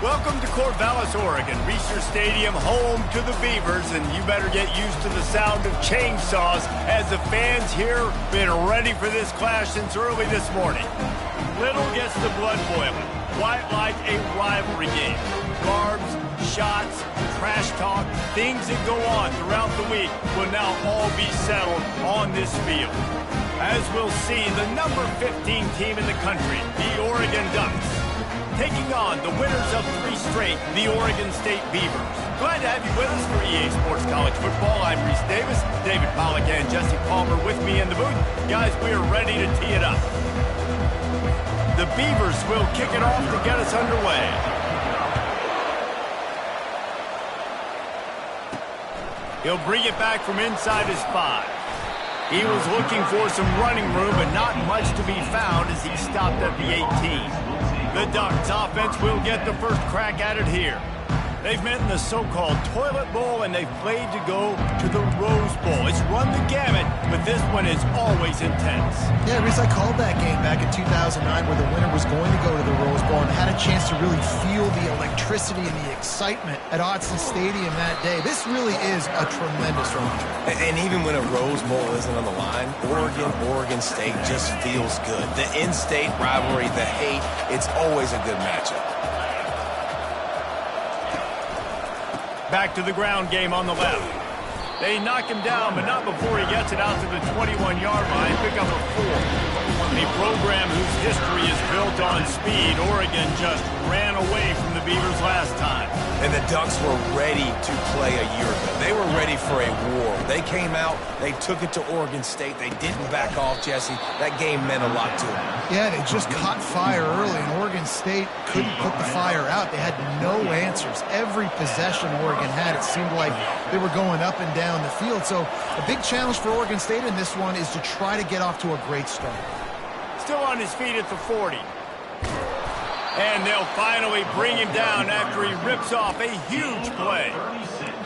Welcome to Corvallis, Oregon, Research Stadium, home to the Beavers, and you better get used to the sound of chainsaws as the fans here been ready for this clash since early this morning. Little gets the blood boiling, quite like a rivalry game. Garbs, shots, trash talk, things that go on throughout the week will now all be settled on this field. As we'll see, the number 15 team in the country, the Oregon Ducks, taking on the winners of 3 straight, the Oregon State Beavers. Glad to have you with us for EA Sports College Football. I'm Reese Davis, David Pollack and Jesse Palmer with me in the booth. Guys, we are ready to tee it up. The Beavers will kick it off to get us underway. He'll bring it back from inside his 5. He was looking for some running room, but not much to be found as he stopped at the 18. The Ducks offense will get the first crack at it here. They've met in the so-called toilet bowl, and they've played to go to the Rose Bowl. It's run the gamut, but this one is always intense. Yeah, Reese, I called that game back in 2009 where the winner was going to go to the Rose Bowl and had a chance to really feel the electricity and the excitement at Autzen Stadium that day. This really is a tremendous run. And even when a Rose Bowl isn't on the line, Oregon State just feels good. The in-state rivalry, the hate, it's always a good matchup. Back to the ground game on the left. They knock him down, but not before he gets it out to the 21-yard line. Pick up a 4. A program whose history is built on speed. Oregon just ran away from the Beavers last time. And the Ducks were ready to play a year ago. They were ready for a war. They came out, they took it to Oregon State. They didn't back off, Jesse. That game meant a lot to them. Yeah, they just caught fire early, and Oregon State couldn't put the fire out. They had no answers. Every possession Oregon had, it seemed like they were going up and down the field. So a big challenge for Oregon State in this one is to try to get off to a great start. Still on his feet at the 40. And they'll finally bring him down after he rips off a huge play.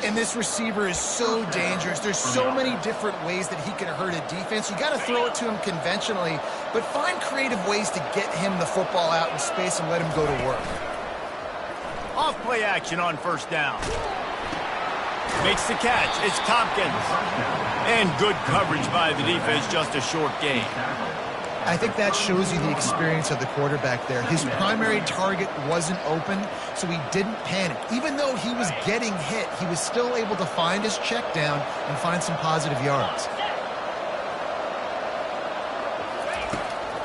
And this receiver is so dangerous. There's so many different ways that he can hurt a defense. You got to throw it to him conventionally, but find creative ways to get him the football out in space and let him go to work. Off play action on first down. Makes the catch. It's Tompkins. And good coverage by the defense, just a short gain. I think that shows you the experience of the quarterback there. His primary target wasn't open, so he didn't panic. Even though he was getting hit, he was still able to find his check down and find some positive yards.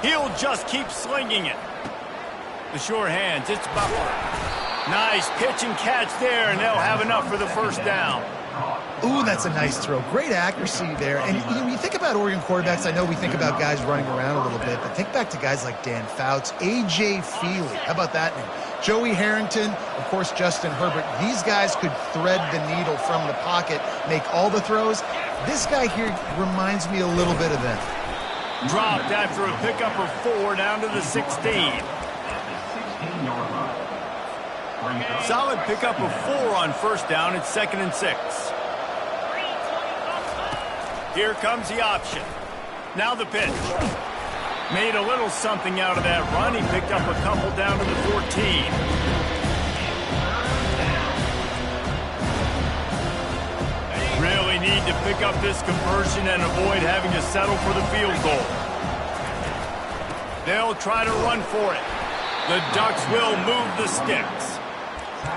He'll just keep slinging it. The sure hands, it's Butler. Nice pitch and catch there, and they'll have enough for the first down. Ooh, that's a nice throw. Great accuracy there. And you think about Oregon quarterbacks, I know we think about guys running around a little bit, but think back to guys like Dan Fouts, A.J. Feely. How about that name? Joey Harrington, of course, Justin Herbert. These guys could thread the needle from the pocket, make all the throws. This guy here reminds me a little bit of them. Dropped after a pickup of 4 down to the 16. Solid pickup of 4 on first down. It's 2nd and 6. Here comes the option. Now the pitch. Made a little something out of that run. He picked up a couple down to the 14. Really need to pick up this conversion and avoid having to settle for the field goal. They'll try to run for it. The Ducks will move the sticks.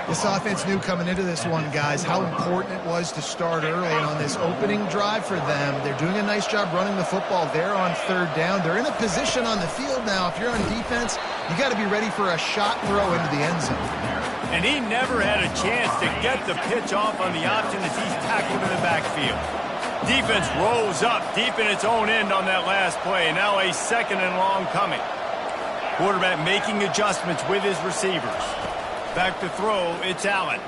This offense knew coming into this one, guys, how important it was to start early on this opening drive for them. They're doing a nice job running the football. They're on 3rd down. They're in a position on the field now. If you're on defense, you got to be ready for a shot throw into the end zone. And he never had a chance to get the pitch off on the option as he's tackled in the backfield. Defense rose up deep in its own end on that last play. Now a 2nd and long coming. Quarterback making adjustments with his receivers. Back to throw, it's Allen.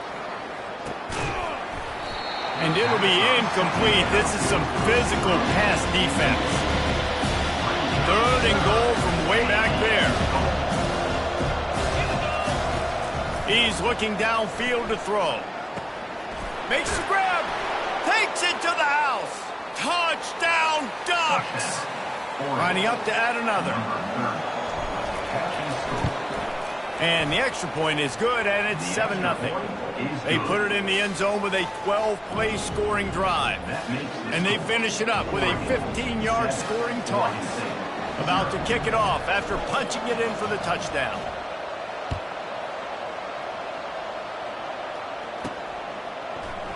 And it'll be incomplete. This is some physical pass defense. 3rd and goal from way back there. He's looking downfield to throw. Makes the grab. Takes it to the house. Touchdown, Ducks. Lining up to add another. And the extra point is good, and it's 7-0. They put it in the end zone with a 12-play scoring drive. And they finish it up with a 15-yard scoring toss. About to kick it off after punching it in for the touchdown.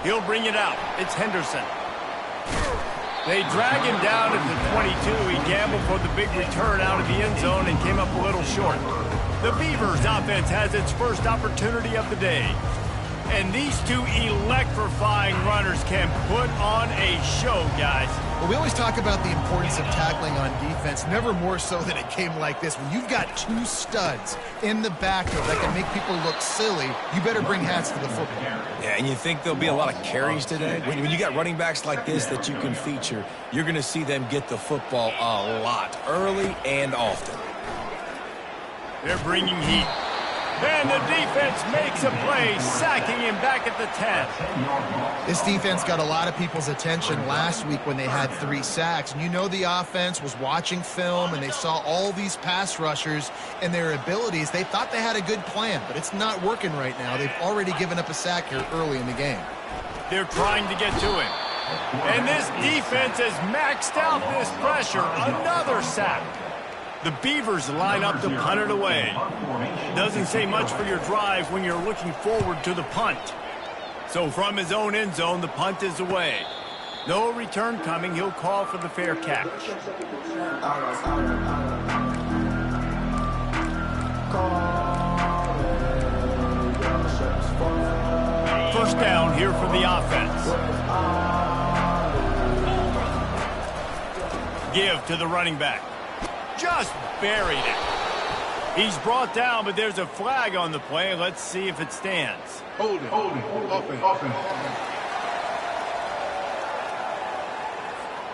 He'll bring it out. It's Henderson. They drag him down at the 22. He gambled for the big return out of the end zone and came up a little short. The Beavers offense has its first opportunity of the day. And these two electrifying runners can put on a show, guys. Well, we always talk about the importance of tackling on defense, never more so than it came like this. When you've got two studs in the backfield that can make people look silly, you better bring hats to the football. Yeah, and you think there'll be a lot of carries today? When you got running backs like this that you can feature, you're going to see them get the football a lot, early and often. They're bringing heat. And the defense makes a play, sacking him back at the 10. This defense got a lot of people's attention last week when they had 3 sacks. And you know the offense was watching film, and they saw all these pass rushers and their abilities. They thought they had a good plan, but it's not working right now. They've already given up a sack here early in the game. They're trying to get to him. And this defense has maxed out this pressure. Another sack. The Beavers line up to punt it away. Doesn't say much for your drive when you're looking forward to the punt. So from his own end zone, the punt is away. No return coming. He'll call for the fair catch. First down here for the offense. Give to the running back. Just buried it. He's brought down, but there's a flag on the play. Let's see if it stands. Hold it. Offense.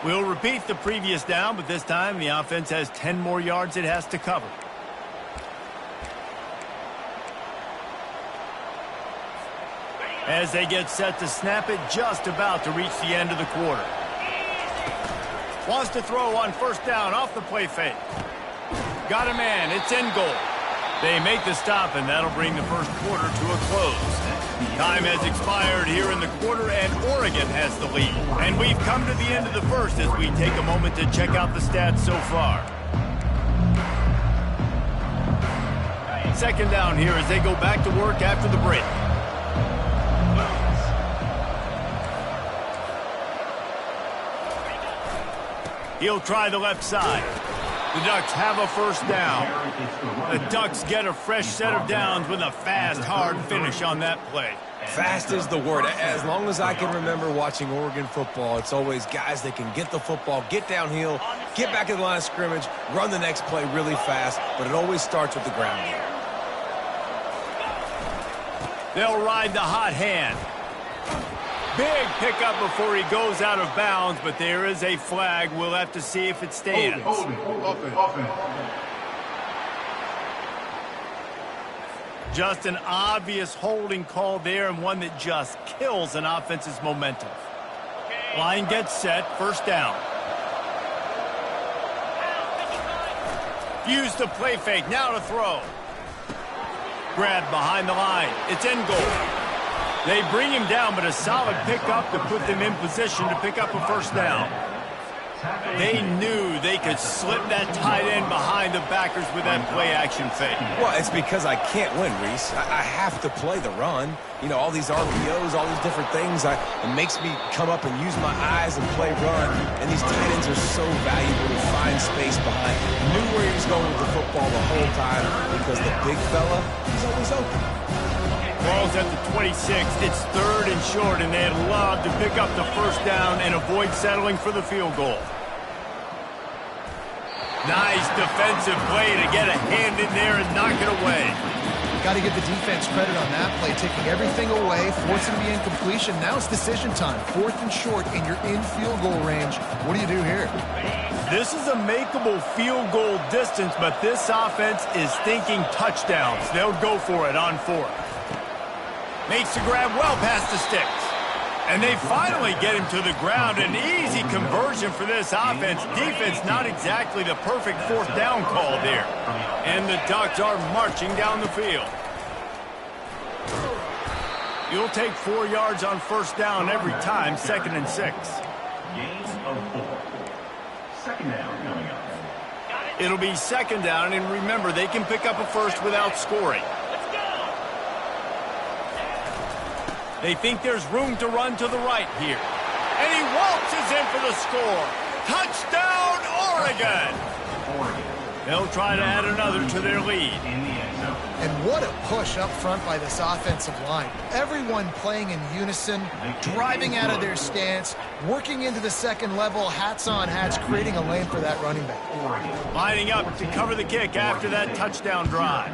We'll repeat the previous down, but this time the offense has 10 more yards it has to cover. As they get set to snap it, just about to reach the end of the quarter. Wants to throw on first down off the play fake. Got a man. It's in goal. They make the stop, and that'll bring the first quarter to a close. Time has expired here in the quarter, and Oregon has the lead. And we've come to the end of the first as we take a moment to check out the stats so far. Second down here as they go back to work after the break. He'll try the left side. The Ducks have a first down. The Ducks get a fresh set of downs with a fast, hard finish on that play. Fast is the word. As long as I can remember watching Oregon football, it's always guys that can get the football, get downhill, get back in the line of scrimmage, run the next play really fast, but it always starts with the ground game. They'll ride the hot hand. Big pickup before he goes out of bounds, but there is a flag. We'll have to see if it stands. Hold it. Offense. Just an obvious holding call there, and one that just kills an offense's momentum. Line gets set, first down. Use the play fake, now to throw. Grabbed behind the line, it's in goal. They bring him down, but a solid pickup to put them in position to pick up a first down. They knew they could slip that tight end behind the backers with that play-action fake. Well, it's because I can't win, Reese. I have to play the run. You know, all these RPOs, all these different things, it makes me come up and use my eyes and play run. And these tight ends are so valuable to find space behind. Knew where he was going with the football the whole time because the big fella, he's always open. Ball's at the 26. It's third and short, and they'd love to pick up the first down and avoid settling for the field goal. Nice defensive play to get a hand in there and knock it away. Got to give the defense credit on that play, taking everything away, forcing the incompletion. Now it's decision time. Fourth and short, and you're in field goal range. What do you do here? This is a makeable field goal distance, but this offense is thinking touchdowns. They'll go for it on fourth. Makes the grab well past the sticks. And they finally get him to the ground. An easy conversion for this offense. Defense, not exactly the perfect fourth down call there. And the Ducks are marching down the field. You'll take 4 yards on first down every time, 2nd and 6. Gains of 4. Second down coming up. It'll be 2nd down, and remember, they can pick up a first without scoring. They think there's room to run to the right here. And he waltzes in for the score. Touchdown, Oregon! They'll try to add another to their lead. And what a push up front by this offensive line. Everyone playing in unison, driving out of their stance, working into the second level, hats on hats, creating a lane for that running back. Lining up to cover the kick after that touchdown drive.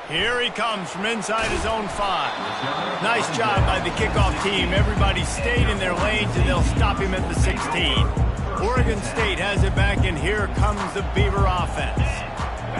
Here he comes from inside his own 5. Nice job by the kickoff team. Everybody stayed in their lanes, and they'll stop him at the 16. Oregon State has it back, and here comes the Beaver offense.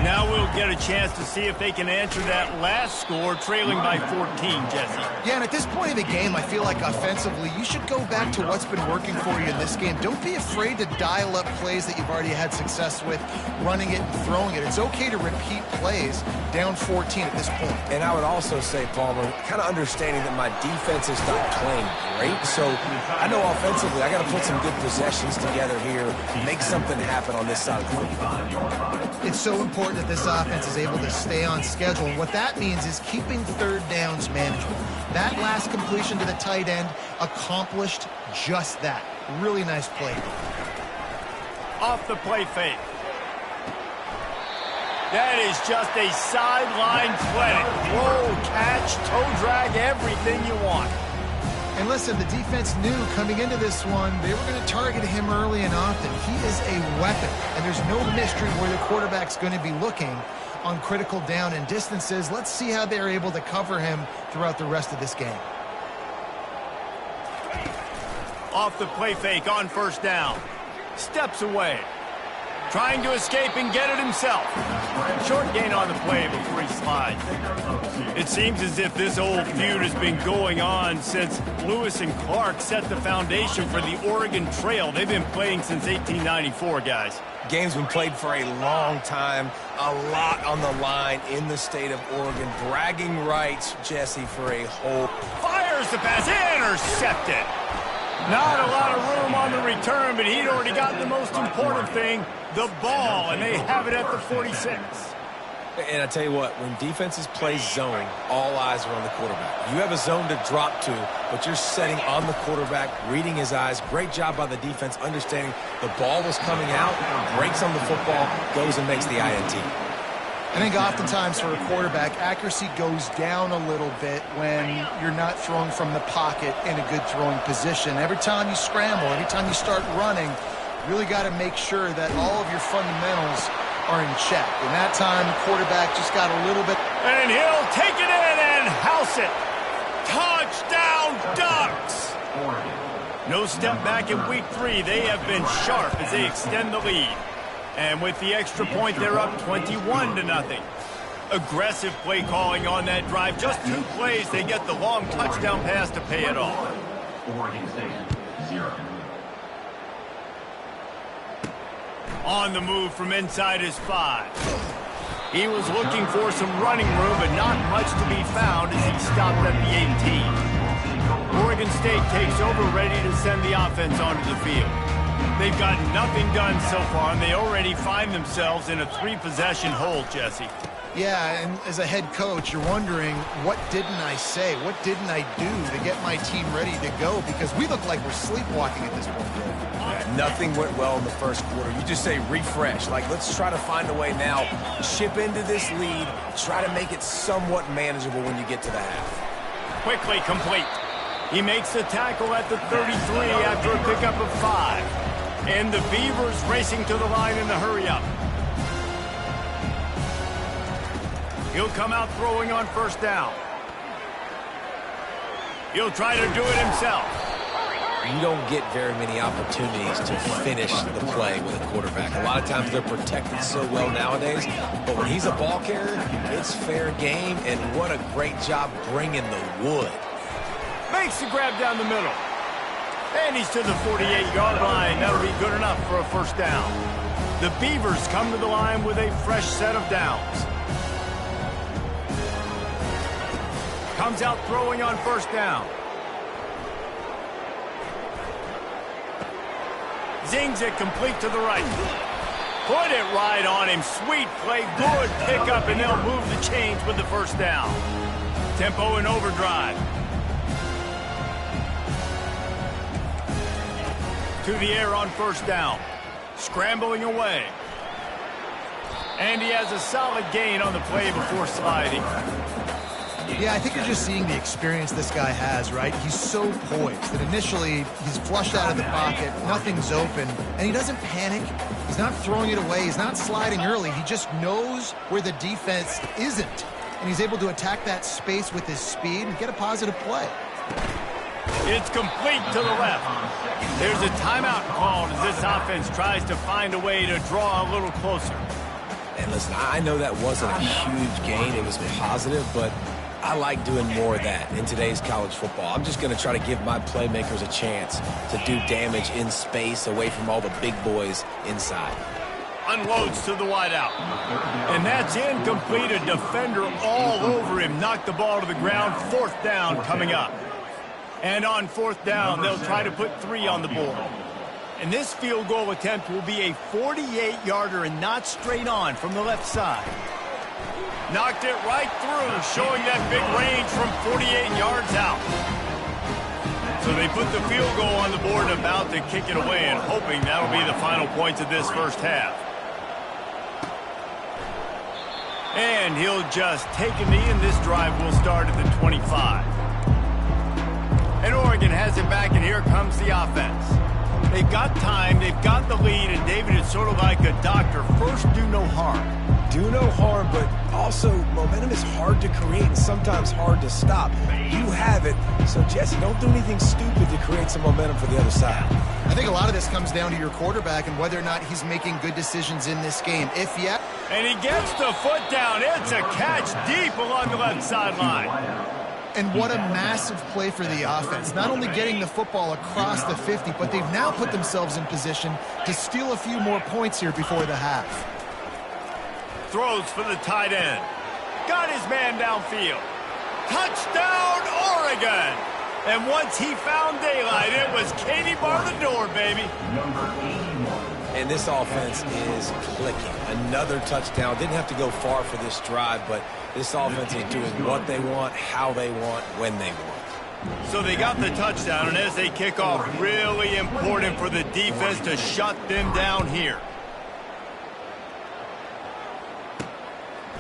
Now we'll get a chance to see if they can answer that last score, trailing by 14, Jesse. Yeah, and at this point of the game, I feel like offensively, you should go back to what's been working for you in this game. Don't be afraid to dial up plays that you've already had success with, running it and throwing it. It's okay to repeat plays down 14 at this point. And I would also say, Palmer, kind of understanding that my defense is not playing great. So I know offensively, I got to put some good possessions together here, make something happen on this side of the field. It's so important that this offense is able to stay on schedule. And what that means is keeping third downs manageable. That last completion to the tight end accomplished just that. Really nice play. Off the play fake. That is just a sideline clinic. Roll, catch, toe drag, everything you want. And listen, the defense knew coming into this one, they were going to target him early and often. He is a weapon, and there's no mystery where the quarterback's going to be looking on critical down and distances. Let's see how they're able to cover him throughout the rest of this game. Off the play fake on first down. Steps away. Trying to escape and get it himself. Short gain on the play before he slides. It seems as if this old feud has been going on since Lewis and Clark set the foundation for the Oregon Trail. They've been playing since 1894, guys. Game's been played for a long time, a lot on the line in the state of Oregon. Bragging rights, Jesse, for a whole... Fires the pass, intercepted. Not a lot of room on the return, but he'd already got the most important thing, the ball, and they have it at the 46. And I tell you what, when defenses play zone, all eyes are on the quarterback. You have a zone to drop to, but you're setting on the quarterback, reading his eyes. Great job by the defense, understanding the ball was coming out, breaks on the football, goes and makes the INT. I think oftentimes for a quarterback, accuracy goes down a little bit when you're not throwing from the pocket in a good throwing position. Every time you scramble, every time you start running, you really got to make sure that all of your fundamentals are in check. And that time, the quarterback just got a little bit... And he'll take it in and house it. Touchdown, Ducks! No step back in week 3. They have been sharp as they extend the lead. And with the extra point, they're up 21-0. Aggressive play calling on that drive. Just 2 plays, they get the long touchdown pass to pay it off. Oregon State, 0. On the move from inside his 5. He was looking for some running room, but not much to be found as he stopped at the 18. Oregon State takes over, ready to send the offense onto the field. They've got nothing done so far, and they already find themselves in a 3-possession hold, Jesse. Yeah, and as a head coach, you're wondering, what didn't I say? What didn't I do to get my team ready to go? Because we look like we're sleepwalking at this point. Yeah, nothing went well in the first quarter. You just say refresh. Like, let's try to find a way now. Chip into this lead. Try to make it somewhat manageable when you get to the half. Quickly complete. He makes the tackle at the 33 after a pickup of 5. And the Beavers racing to the line in the hurry-up. He'll come out throwing on first down. He'll try to do it himself. you don't get very many opportunities to finish the play with a quarterback. A lot of times they're protected so well nowadays, but when he's a ball carrier, it's fair game, and what a great job bringing the wood. Makes the grab down the middle. And he's to the 48-yard line. That'll be good enough for a first down. The Beavers come to the line with a fresh set of downs. Comes out throwing on first down. Zings it complete to the right. Put it right on him. Sweet play. Good pickup, and they'll move the chains with the first down. Tempo in overdrive. To the air on first down. Scrambling away. And he has a solid gain on the play before sliding. Yeah, I think you're just seeing the experience this guy has, right? He's so poised that initially he's flushed out of the pocket, nothing's open, and he doesn't panic. He's not throwing it away. He's not sliding early. He just knows where the defense isn't, and he's able to attack that space with his speed and get a positive play. It's complete to the left. There's a timeout called as this offense tries to find a way to draw a little closer. And listen, I know that wasn't a huge gain. It was positive, but I like doing more of that in today's college football. I'm just going to try to give my playmakers a chance to do damage in space away from all the big boys inside. Unloads to the wideout. And that's incomplete. A defender all over him. Knocked the ball to the ground. Fourth down coming up. And on fourth down, they'll try to put 3 on the board. And this field goal attempt will be a 48-yarder and not straight on from the left side. Knocked it right through, showing that big range from 48 yards out. So they put the field goal on the board, about to kick it away, and hoping that'll be the final points of this first half. And he'll just take a knee, and this drive will start at the 25. And Oregon has it back, and here comes the offense. They've got time, they've got the lead, and David, it's sort of like a doctor. First, do no harm. Do no harm, but also momentum is hard to create and sometimes hard to stop. You have it, so Jesse, don't do anything stupid to create some momentum for the other side. I think a lot of this comes down to your quarterback and whether or not he's making good decisions in this game. If yeah. And he gets the foot down. It's a catch deep along the left sideline. And what a massive play for the offense. Not only getting the football across the 50, but they've now put themselves in position to steal a few more points here before the half. Throws for the tight end. Got his man downfield. Touchdown, Oregon! And once he found daylight, it was Katie bar the door, baby. And this offense is clicking. Another touchdown. Didn't have to go far for this drive, but this offense is doing what they want, how they want, when they want. So they got the touchdown, and as they kick off, really important for the defense to shut them down here.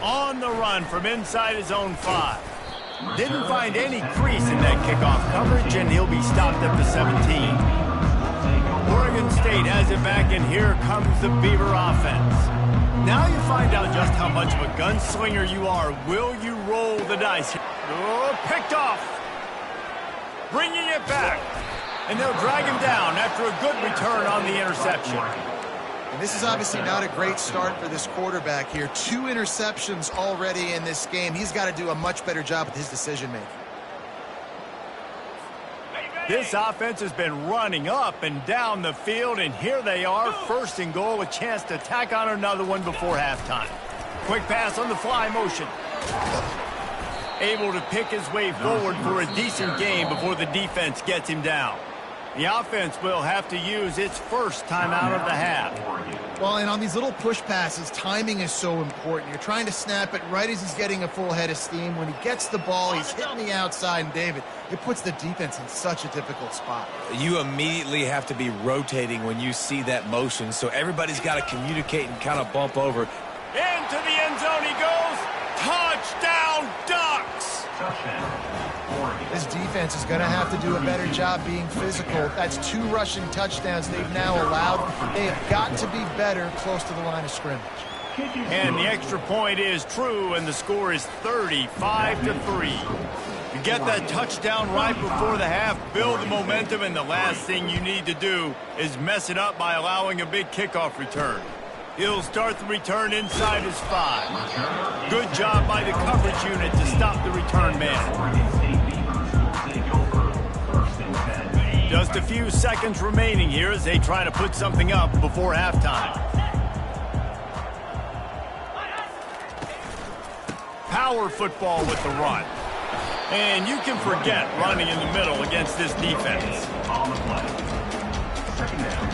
On the run from inside his own 5. Didn't find any crease in that kickoff coverage, and he'll be stopped at the 17. Oregon State has it back, and here comes the Beaver offense. Now you find out just how much of a gunslinger you are. Will you roll the dice? Oh, picked off. Bringing it back. And they'll drag him down after a good return on the interception. And this is obviously not a great start for this quarterback here. 2 interceptions already in this game. He's got to do a much better job with his decision-making. This offense has been running up and down the field, and here they are, first and goal, a chance to tack on another one before halftime. Quick pass on the fly motion. Able to pick his way forward for a decent game before the defense gets him down. The offense will have to use its first timeout of the half. Well, and on these little push passes, timing is so important. You're trying to snap it right as he's getting a full head of steam. When he gets the ball, he's hitting the outside, and David, it puts the defense in such a difficult spot. You immediately have to be rotating when you see that motion, so everybody's got to communicate and kind of bump over. Into the end zone he goes. Touchdown, Ducks! This defense is going to have to do a better job being physical. That's 2 rushing touchdowns they've now allowed. They have got to be better close to the line of scrimmage. And the extra point is true, and the score is 35-3. You get that touchdown right before the half, build the momentum, and the last thing you need to do is mess it up by allowing a big kickoff return. He'll start the return inside his 5. Good job by the coverage unit to stop the return man. Just a few seconds remaining here as they try to put something up before halftime. Power football with the run. And you can forget running in the middle against this defense. On the play. Second down.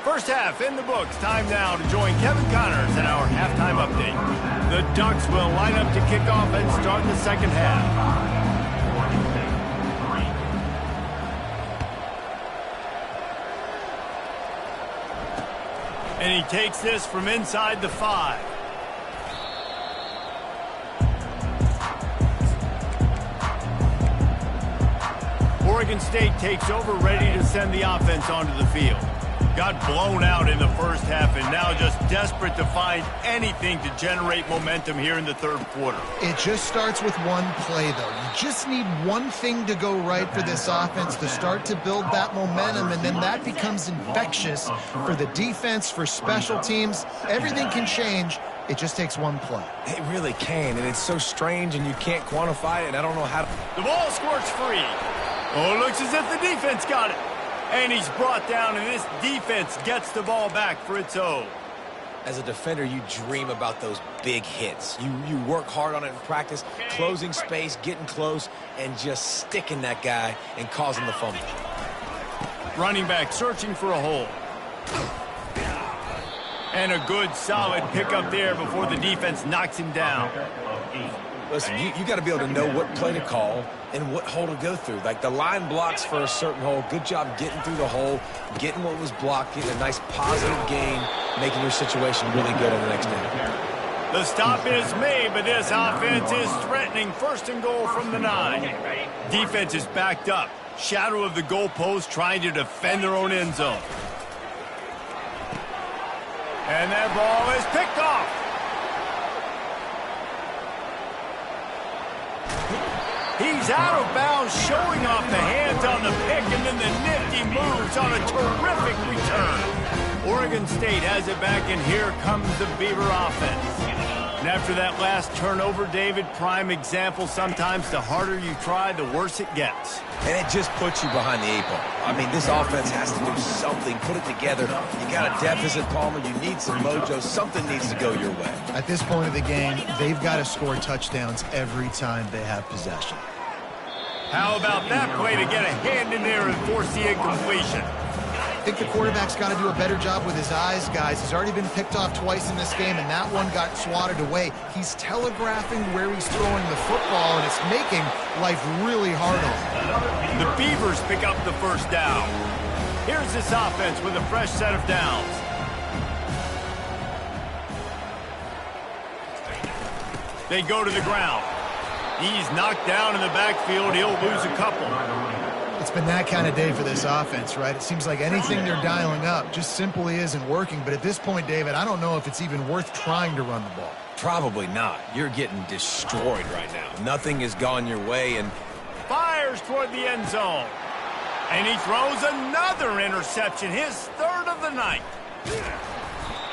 First half in the books. Time now to join Kevin Connors in our halftime update. The Ducks will line up to kick off and start the second half. And he takes this from inside the 5. Oregon State takes over, ready to send the offense onto the field. Got blown out in the first half and now just desperate to find anything to generate momentum here in the third quarter. It just starts with one play, though. You just need one thing to go right for this offense to start to build that momentum, and then that becomes infectious for the defense, for special teams. Everything can change. It just takes one play. It really can, and it's so strange, and you can't quantify it, and I don't know how to... The ball squirts free. Oh, it looks as if the defense got it. And he's brought down, and this defense gets the ball back for its own. As a defender, you dream about those big hits. You work hard on it in practice, closing space, getting close, and just sticking that guy and causing the fumble. Running back searching for a hole. And a good, solid pickup there before the defense knocks him down. Listen, you got to be able to know what play to call and what hole to go through. Like the line blocks for a certain hole. Good job getting through the hole, getting what was blocked, getting a nice positive gain, making your situation really good on the next down. The stop is made, but this offense is threatening. First and goal from the 9. Defense is backed up. Shadow of the goalpost trying to defend their own end zone. And that ball is picked off. He's out of bounds, showing off the hands on the pick, and then the nifty moves on a terrific return. Oregon State has it back, and here comes the Beaver offense. And after that last turnover, David, prime example, sometimes the harder you try, the worse it gets. And it just puts you behind the 8 ball. I mean, this offense has to do something, put it together. You got a deficit, Palmer. You need some mojo. Something needs to go your way. At this point of the game, they've got to score touchdowns every time they have possession. How about that play to get a hand in there and force the incompletion? I think the quarterback's got to do a better job with his eyes, guys. He's already been picked off twice in this game, and that one got swatted away. He's telegraphing where he's throwing the football, and it's making life really hard on him. The Beavers pick up the first down. Here's this offense with a fresh set of downs. They go to the ground. He's knocked down in the backfield. He'll lose a couple. It's been that kind of day for this offense, right? It seems like anything they're dialing up just simply isn't working. But at this point, David, I don't know if it's even worth trying to run the ball. Probably not. You're getting destroyed right now. Nothing has gone your way, and... Fires toward the end zone. And he throws another interception, his third of the night.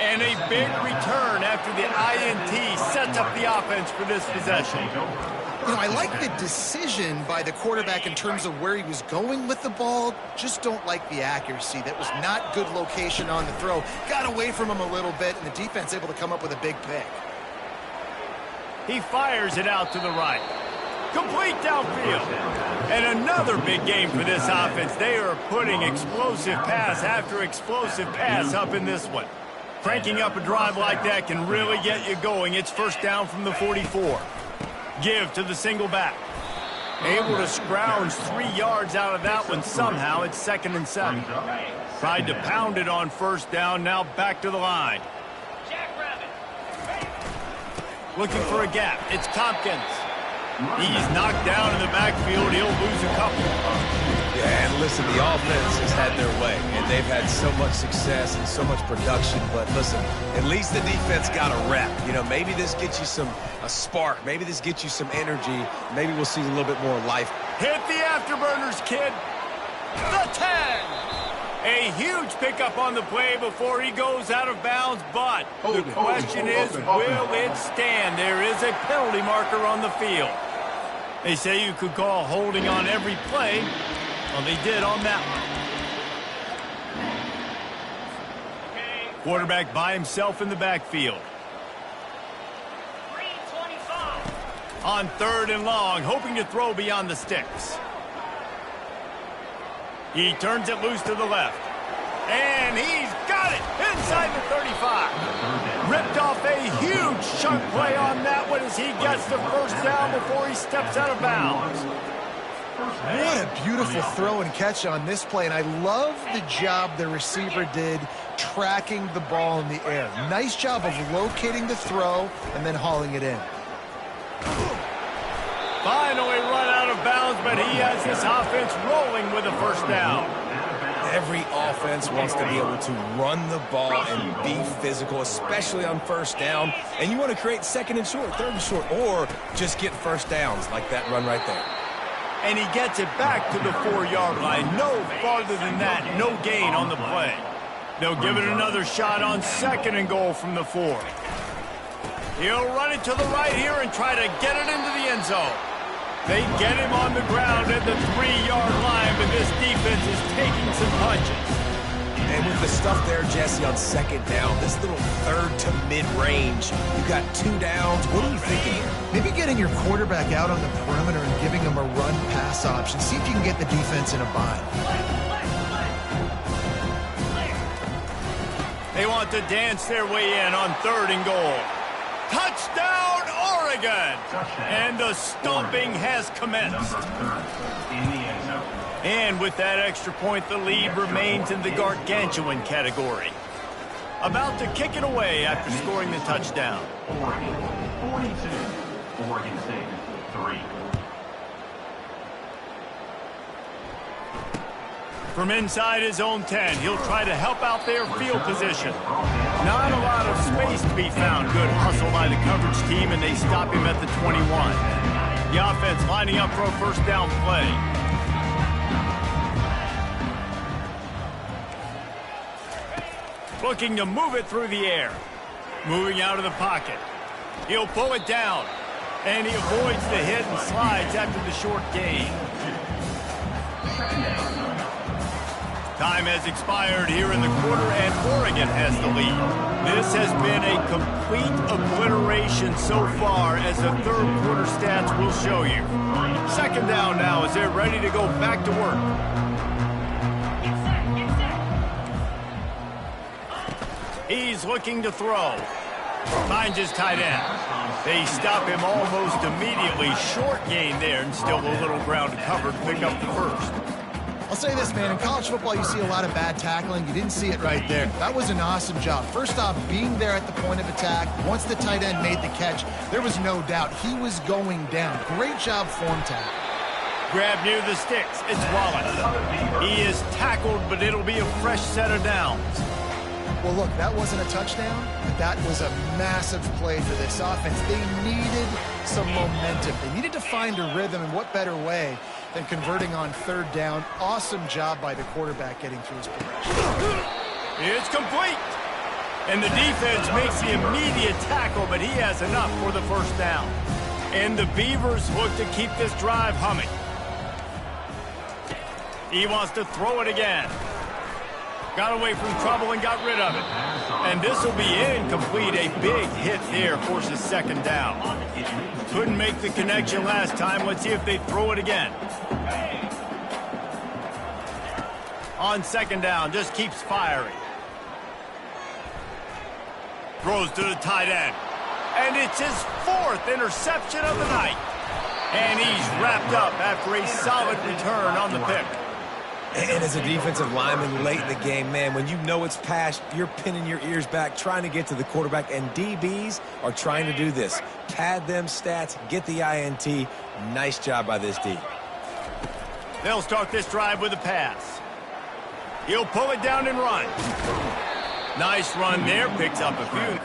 And a big return after the INT sets up the offense for this possession. You know, I like the decision by the quarterback in terms of where he was going with the ball. Just don't like the accuracy. That was not good location on the throw. Got away from him a little bit, and the defense able to come up with a big pick. He fires it out to the right. Complete downfield. And another big game for this offense. They are putting explosive pass after explosive pass up in this one. Cranking up a drive like that can really get you going. It's first down from the 44. Give to the single back. Able to scrounge 3 yards out of that one somehow. It's 2nd and 7. Tried to pound it on first down. Now back to the line. Looking for a gap. It's Tompkins. He's knocked down in the backfield. He'll lose a couple. Yeah, and listen, the offense has had their way, and they've had so much success and so much production. But listen, at least the defense got a rep. You know, maybe this gets you a spark. Maybe this gets you some energy. Maybe we'll see a little bit more life. Hit the afterburners, kid. The 10. A huge pickup on the play before he goes out of bounds, but the question is, will it stand? There is a penalty marker on the field. They say you could call holding on every play. Well, they did on that one. Quarterback by himself in the backfield. On 3rd and long, hoping to throw beyond the sticks. He turns it loose to the left. And he's got it inside the 35. Ripped off a huge chunk play on that one as he gets the first down before he steps out of bounds. What a beautiful throw and catch on this play, and I love the job the receiver did tracking the ball in the air. Nice job of locating the throw and then hauling it in. Finally run out of bounds, but he has this offense rolling with a first down. Every offense wants to be able to run the ball and be physical, especially on first down. And you want to create 2nd and short, 3rd and short, or just get first downs like that run right there. And he gets it back to the 4-yard line. No farther than that, no gain on the play. They'll give it another shot on 2nd and goal from the 4. He'll run it to the right here and try to get it into the end zone. They get him on the ground at the 3-yard line, but this defense is taking some punches. And with the stuff there, Jesse, on 2nd down, this little 3rd to mid-range, you got 2 downs. What are you thinking here? Maybe getting your quarterback out on the perimeter and giving him a run-pass option. See if you can get the defense in a bind. They want to dance their way in on 3rd and goal. Touchdown, Oregon! And the stomping has commenced. And with that extra point, the lead remains in the gargantuan category. About to kick it away after scoring the touchdown. Oregon 42, Oregon State 3. From inside his own 10, he'll try to help out their field position. Not a lot of space to be found. Good hustle by the coverage team, and they stop him at the 21. The offense lining up for a first down play. Looking to move it through the air. Moving out of the pocket. He'll pull it down. And he avoids the hit and slides after the short gain. Time has expired here in the quarter, and Oregon has the lead. This has been a complete obliteration so far, as the 3rd quarter stats will show you. 2nd down now as they're ready to go back to work. He's looking to throw. Finds his tight end. They stop him almost immediately. Short gain there, and still a little ground covered to pick up the first. I'll say this, man, in college football you see a lot of bad tackling. You didn't see it right there. That was an awesome job. First off, being there at the point of attack. Once the tight end made the catch, there was no doubt he was going down. Great job form tackle. Grab near the sticks. It's Wallace. He is tackled, but it'll be a fresh set of downs. Well, look, that wasn't a touchdown, but that was a massive play for this offense. They needed some momentum. They needed to find a rhythm, and what better way than converting on 3rd down. Awesome job by the quarterback getting through his progression. It's complete. And the defense makes the immediate tackle, but he has enough for the first down. And the Beavers look to keep this drive humming. He wants to throw it again. Got away from trouble and got rid of it. And this will be incomplete. A big hit there forces 2nd down. Couldn't make the connection last time. Let's see if they throw it again. On 2nd down, just keeps firing. Throws to the tight end. And it's his 4th interception of the night. And he's wrapped up after a solid return on the pick. And as a defensive lineman late in the game, man, when you know it's past, you're pinning your ears back, trying to get to the quarterback, and DBs are trying to do this. Pad them stats, get the INT. Nice job by this D. They'll start this drive with a pass. He'll pull it down and run. Nice run there. Picks up a few.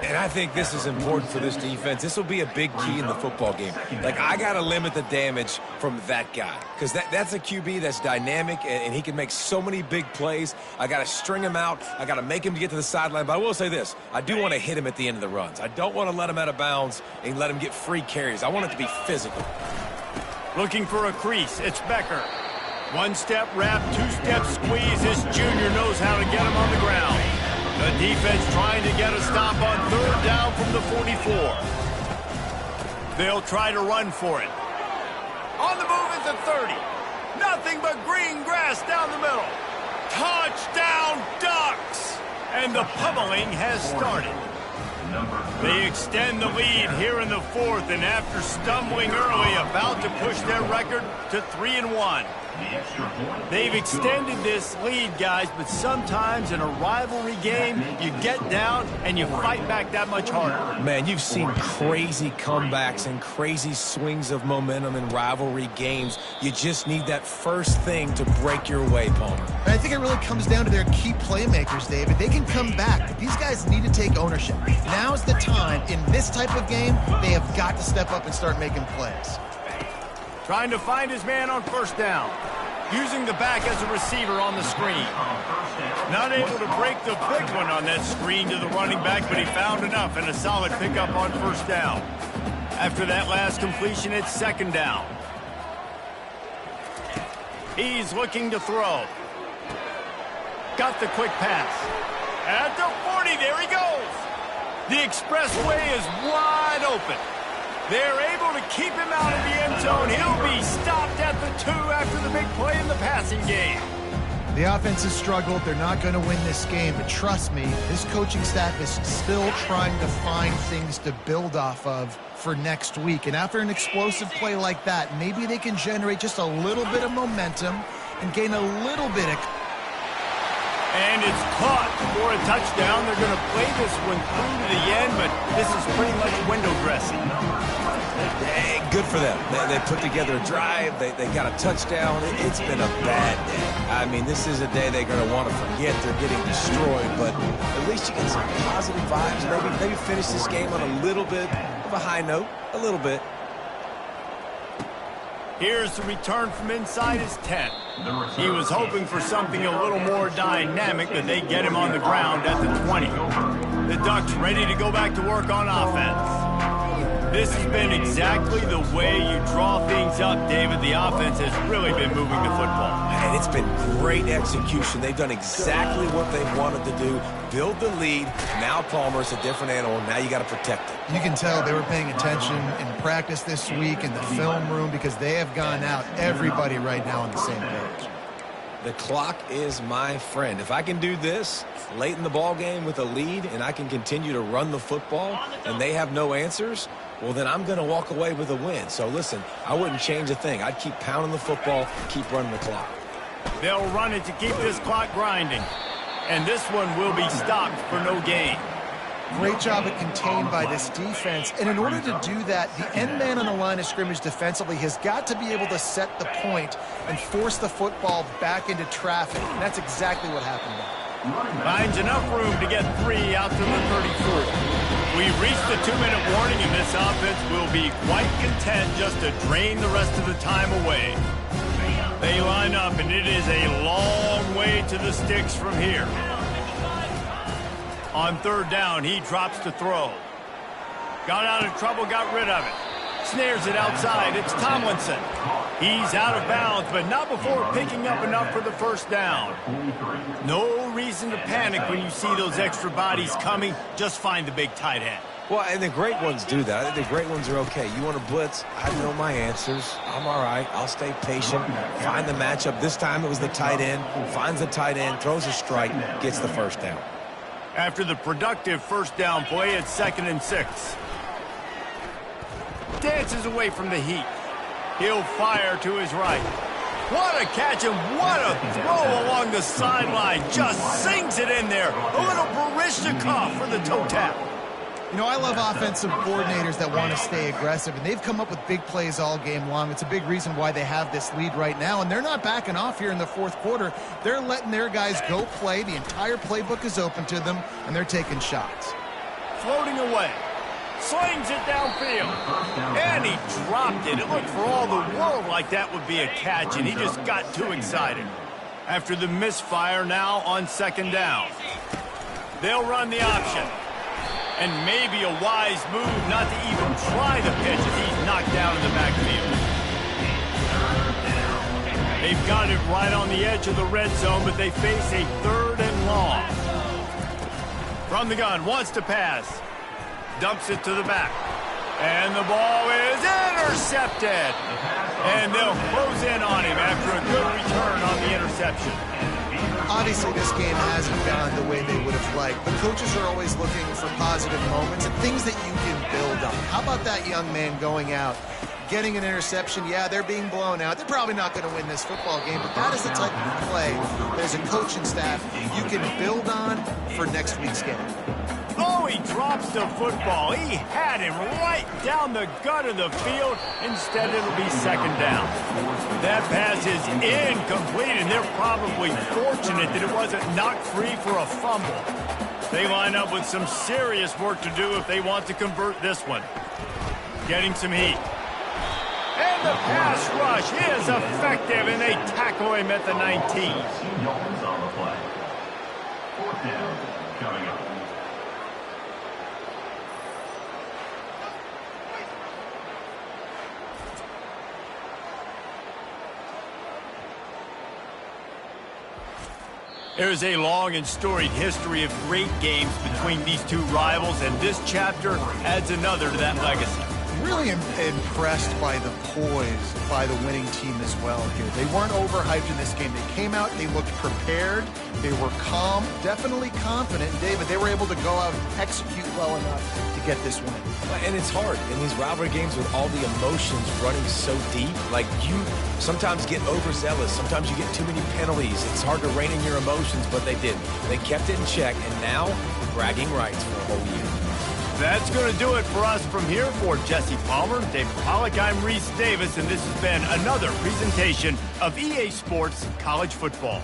And I think this is important for this defense. This will be a big key in the football game. Like, I got to limit the damage from that guy because that's a QB that's dynamic, and he can make so many big plays. I got to string him out. I got to make him get to the sideline. But I will say this. I do want to hit him at the end of the runs. I don't want to let him out of bounds and let him get free carries. I want it to be physical. Looking for a crease. It's Becker. One-step wrap, two-step squeeze. This junior knows how to get him on the ground. The defense trying to get a stop on third down from the 44. They'll try to run for it. On the move at the 30. Nothing but green grass down the middle. Touchdown, Ducks! And the pummeling has started. They extend the lead here in the fourth, and after stumbling early, about to push their record to 3-1. They've extended this lead, guys, but sometimes in a rivalry game, you get down and you fight back that much harder. Man, you've seen crazy comebacks and crazy swings of momentum in rivalry games. You just need that first thing to break your way, Palmer. And I think it really comes down to their key playmakers, David. They can come back, but these guys need to take ownership. Now's the time. In this type of game, they have got to step up and start making plays. Trying to find his man on first down. Using the back as a receiver on the screen. Not able to break the big one on that screen to the running back, but he found enough and a solid pickup on first down. After that last completion, it's second down. He's looking to throw. Got the quick pass. At the 40, there he goes. The expressway is wide open. They're able to keep him out of the end zone. He'll be stopped at the 2 after the big play in the passing game. The offense has struggled. They're not going to win this game, but trust me, this coaching staff is still trying to find things to build off of for next week. And after an explosive play like that, maybe they can generate just a little bit of momentum and gain a little bit of... And it's caught for a touchdown. They're going to play this one through to the end, but this is pretty much window dressing. Hey, good for them. They put together a drive. They got a touchdown. It's been a bad day. I mean, this is a day they're going to want to forget. They're getting destroyed, but at least you get some positive vibes. Maybe finish this game on a little bit of a high note. A little bit. Here's the return from inside his 10. He was hoping for something a little more dynamic, but they get him on the ground at the 20. The Ducks ready to go back to work on offense. This has been exactly the way you draw things up, David. The offense has really been moving the football. And it's been great execution. They've done exactly what they wanted to do. Build the lead. Now Palmer's a different animal. Now you got to protect it. You can tell they were paying attention in practice this week in the film room because they have gone out, everybody right now on the same page. The clock is my friend. If I can do this late in the ball game with a lead and I can continue to run the football and they have no answers, well, then I'm going to walk away with a win. So, listen, I wouldn't change a thing. I'd keep pounding the football, keep running the clock. They'll run it to keep this clock grinding. And this one will be stopped for no gain. Great job at contained by this defense. And in order to do that, the end man on the line of scrimmage defensively has got to be able to set the point and force the football back into traffic. And that's exactly what happened there. Finds enough room to get 3 out to the 34. We've reached the 2-minute warning, and this offense will be quite content just to drain the rest of the time away. They line up, and it is a long way to the sticks from here. On third down, he drops to throw. Got out of trouble, got rid of it. Snares it outside. It's Tomlinson. He's out of bounds, but not before picking up enough for the first down. No reason to panic when you see those extra bodies coming. Just find the big tight end. Well, and the great ones do that. I think the great ones are okay. You want to blitz? I know my answers. I'm all right. I'll stay patient. Find the matchup. This time it was the tight end. Finds the tight end, throws a strike, gets the first down. After the productive first down play, it's 2nd and 6. Dances away from the heat. He'll fire to his right. What a catch and what a throw along the sideline. Just sinks it in there. A little Baryshnikov for the toe tap. You know, I love offensive coordinators that want to stay aggressive, and they've come up with big plays all game long. It's a big reason why they have this lead right now, and they're not backing off here in the fourth quarter. They're letting their guys go play. The entire playbook is open to them, and they're taking shots. Floating away. Slings it downfield. And he dropped it. It looked for all the world like that would be a catch, and he just got too excited. After the misfire, now on 2nd down. They'll run the option. And maybe a wise move not to even try the pitch as he's knocked down in the backfield. They've got it right on the edge of the red zone, but they face a 3rd and long. From the gun, wants to pass. Dumps it to the back. And the ball is intercepted. And they'll close in on him after a good return on the interception. Obviously, this game hasn't gone the way they would have liked, but coaches are always looking for positive moments and things that you can build on. How about that young man going out, getting an interception? Yeah, they're being blown out. They're probably not going to win this football game, but that is the type of play that as a coaching staff you can build on for next week's game. Oh, he drops the football. He had him right down the gut of the field. Instead, it'll be 2nd down. That pass is incomplete, and they're probably fortunate that it wasn't knocked free for a fumble. They line up with some serious work to do if they want to convert this one. Getting some heat. And the pass rush is effective, and they tackle him at the 19. Yards on the play. 4th down coming up. There's a long and storied history of great games between these two rivals, and this chapter adds another to that legacy. Really impressed by the poise by the winning team as well here. They weren't overhyped in this game. They came out, they looked prepared, they were calm, definitely confident. And David, they were able to go out and execute well enough to get this win. And it's hard in these rivalry games with all the emotions running so deep. Like, you sometimes get overzealous. Sometimes you get too many penalties. It's hard to rein in your emotions, but they didn't. They kept it in check, and now bragging rights for a whole year. That's going to do it for us from here. For Jesse Palmer, David Pollack, I'm Reese Davis, and this has been another presentation of EA Sports College Football.